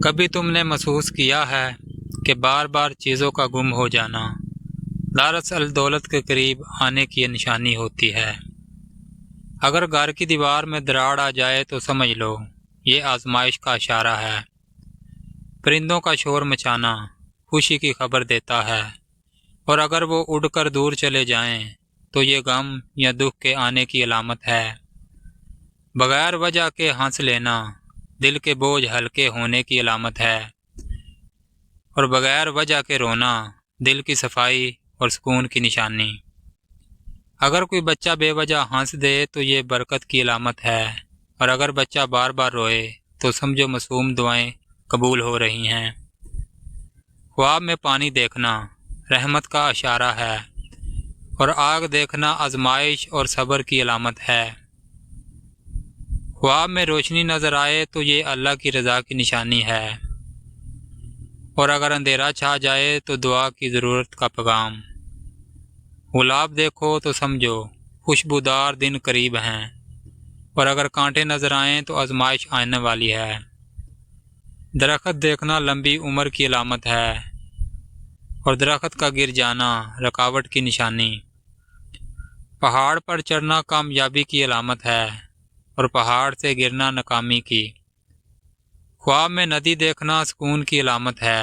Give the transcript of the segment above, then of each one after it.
کبھی تم نے محسوس کیا ہے کہ بار بار چیزوں کا گم ہو جانا دراصل دولت کے قریب آنے کی نشانی ہوتی ہے۔ اگر گھر کی دیوار میں دراڑ آ جائے تو سمجھ لو یہ آزمائش کا اشارہ ہے۔ پرندوں کا شور مچانا خوشی کی خبر دیتا ہے، اور اگر وہ اڑ کر دور چلے جائیں تو یہ غم یا دکھ کے آنے کی علامت ہے۔ بغیر وجہ کے ہنس لینا دل کے بوجھ ہلکے ہونے کی علامت ہے، اور بغیر وجہ کے رونا دل کی صفائی اور سکون کی نشانی۔ اگر کوئی بچہ بے وجہ ہنس دے تو یہ برکت کی علامت ہے، اور اگر بچہ بار بار روئے تو سمجھو معصوم دعائیں قبول ہو رہی ہیں۔ خواب میں پانی دیکھنا رحمت کا اشارہ ہے، اور آگ دیکھنا آزمائش اور صبر کی علامت ہے۔ خواب میں روشنی نظر آئے تو یہ اللہ کی رضا کی نشانی ہے، اور اگر اندھیرا چھا جائے تو دعا کی ضرورت کا پیغام۔ گلاب دیکھو تو سمجھو خوشبودار دن قریب ہیں، اور اگر کانٹے نظر آئیں تو آزمائش آنے والی ہے۔ درخت دیکھنا لمبی عمر کی علامت ہے، اور درخت کا گر جانا رکاوٹ کی نشانی۔ پہاڑ پر چڑھنا کامیابی کی علامت ہے، اور پہاڑ سے گرنا ناکامی کی۔ خواب میں ندی دیکھنا سکون کی علامت ہے،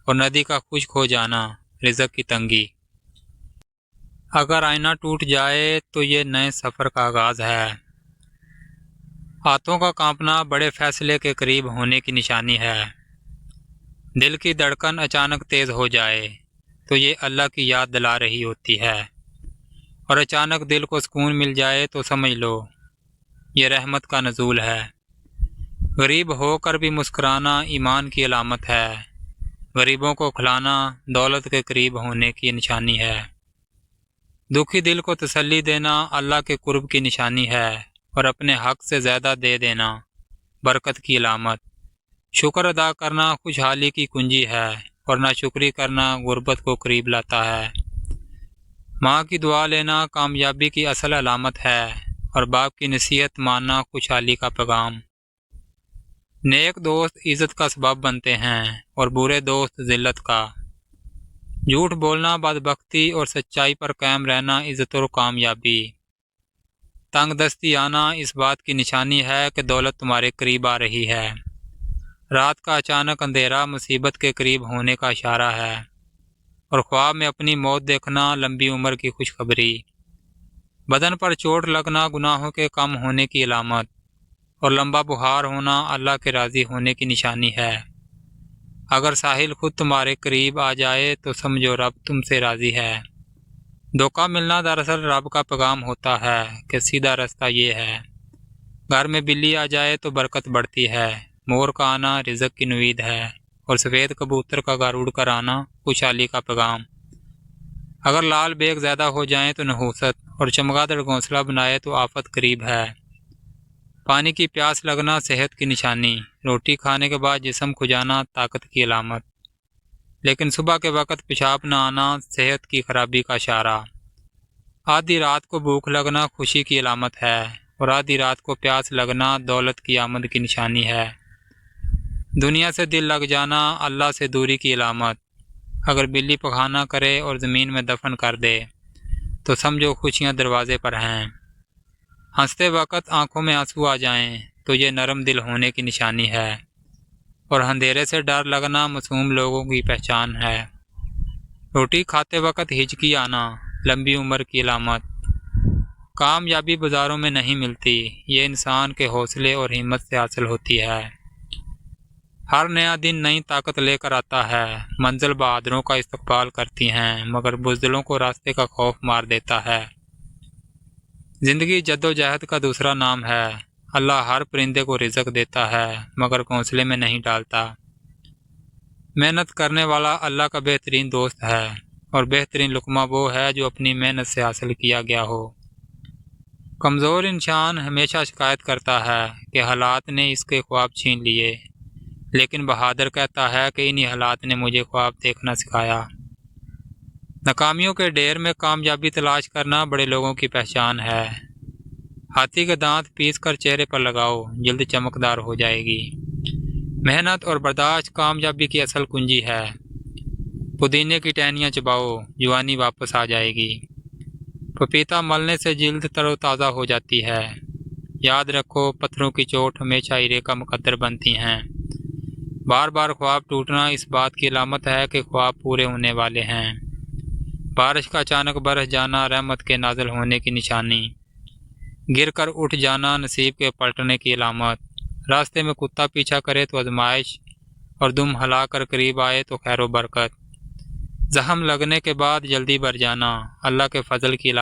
اور ندی کا خشک ہو جانا رزق کی تنگی۔ اگر آئینہ ٹوٹ جائے تو یہ نئے سفر کا آغاز ہے۔ ہاتھوں کا کانپنا بڑے فیصلے کے قریب ہونے کی نشانی ہے۔ دل کی دھڑکن اچانک تیز ہو جائے تو یہ اللہ کی یاد دلا رہی ہوتی ہے، اور اچانک دل کو سکون مل جائے تو سمجھ لو یہ رحمت کا نزول ہے۔ غریب ہو کر بھی مسکرانا ایمان کی علامت ہے۔ غریبوں کو کھلانا دولت کے قریب ہونے کی نشانی ہے۔ دکھی دل کو تسلی دینا اللہ کے قرب کی نشانی ہے، اور اپنے حق سے زیادہ دے دینا برکت کی علامت۔ شکر ادا کرنا خوشحالی کی کنجی ہے، اور ناشکری کرنا غربت کو قریب لاتا ہے۔ ماں کی دعا لینا کامیابی کی اصل علامت ہے، اور باپ کی نصیحت ماننا خوشحالی کا پیغام۔ نیک دوست عزت کا سبب بنتے ہیں، اور برے دوست ذلت کا۔ جھوٹ بولنا بدبختی، اور سچائی پر قائم رہنا عزت اور کامیابی۔ تنگ دستی آنا اس بات کی نشانی ہے کہ دولت تمہارے قریب آ رہی ہے۔ رات کا اچانک اندھیرا مصیبت کے قریب ہونے کا اشارہ ہے، اور خواب میں اپنی موت دیکھنا لمبی عمر کی خوشخبری۔ بدن پر چوٹ لگنا گناہوں کے کم ہونے کی علامت، اور لمبا بخار ہونا اللہ کے راضی ہونے کی نشانی ہے۔ اگر ساحل خود تمہارے قریب آ جائے تو سمجھو رب تم سے راضی ہے۔ دھوکہ ملنا دراصل رب کا پیغام ہوتا ہے کہ سیدھا رستہ یہ ہے۔ گھر میں بلی آ جائے تو برکت بڑھتی ہے۔ مور کا آنا رزق کی نوید ہے، اور سفید کبوتر کا گھر اڑ کر آنا خوشحالی کا پیغام۔ اگر لال بیگ زیادہ ہو جائیں تو نحوست، اور چمگادڑ گھونسلہ بنائے تو آفت قریب ہے۔ پانی کی پیاس لگنا صحت کی نشانی۔ روٹی کھانے کے بعد جسم کھجانا طاقت کی علامت، لیکن صبح کے وقت پیشاب نہ آنا صحت کی خرابی کا اشارہ۔ آدھی رات کو بھوک لگنا خوشی کی علامت ہے، اور آدھی رات کو پیاس لگنا دولت کی آمد کی نشانی ہے۔ دنیا سے دل لگ جانا اللہ سے دوری کی علامت۔ اگر بلی پخانہ کرے اور زمین میں دفن کر دے تو سمجھو خوشیاں دروازے پر ہیں۔ ہنستے وقت آنکھوں میں آنسو آ جائیں تو یہ نرم دل ہونے کی نشانی ہے، اور اندھیرے سے ڈر لگنا معصوم لوگوں کی پہچان ہے۔ روٹی کھاتے وقت ہچکی آنا لمبی عمر کی علامت۔ کامیابی بازاروں میں نہیں ملتی، یہ انسان کے حوصلے اور ہمت سے حاصل ہوتی ہے۔ ہر نیا دن نئی طاقت لے کر آتا ہے۔ منزل بہادروں کا استقبال کرتی ہیں، مگر بزدلوں کو راستے کا خوف مار دیتا ہے۔ زندگی جد و جہد کا دوسرا نام ہے۔ اللہ ہر پرندے کو رزق دیتا ہے، مگر گھونسلے میں نہیں ڈالتا۔ محنت کرنے والا اللہ کا بہترین دوست ہے، اور بہترین لقمہ وہ ہے جو اپنی محنت سے حاصل کیا گیا ہو۔ کمزور انسان ہمیشہ شکایت کرتا ہے کہ حالات نے اس کے خواب چھین لیے، لیکن بہادر کہتا ہے کہ انہی حالات نے مجھے خواب دیکھنا سکھایا۔ ناکامیوں کے ڈھیر میں کامیابی تلاش کرنا بڑے لوگوں کی پہچان ہے۔ ہاتھی کے دانت پیس کر چہرے پر لگاؤ، جلد چمکدار ہو جائے گی۔ محنت اور برداشت کامیابی کی اصل کنجی ہے۔ پودینے کی ٹہنیاں چباؤ، جوانی واپس آ جائے گی۔ پپیتا ملنے سے جلد تر و تازہ ہو جاتی ہے۔ یاد رکھو، پتھروں کی چوٹ ہمیشہ ہیرے کا مقدر بنتی ہیں۔ بار بار خواب ٹوٹنا اس بات کی علامت ہے کہ خواب پورے ہونے والے ہیں۔ بارش کا اچانک برس جانا رحمت کے نازل ہونے کی نشانی۔ گر کر اٹھ جانا نصیب کے پلٹنے کی علامت۔ راستے میں کتا پیچھا کرے تو آزمائش، اور دم ہلا کر قریب آئے تو خیر و برکت۔ زخم لگنے کے بعد جلدی بھر جانا اللہ کے فضل کی علامت۔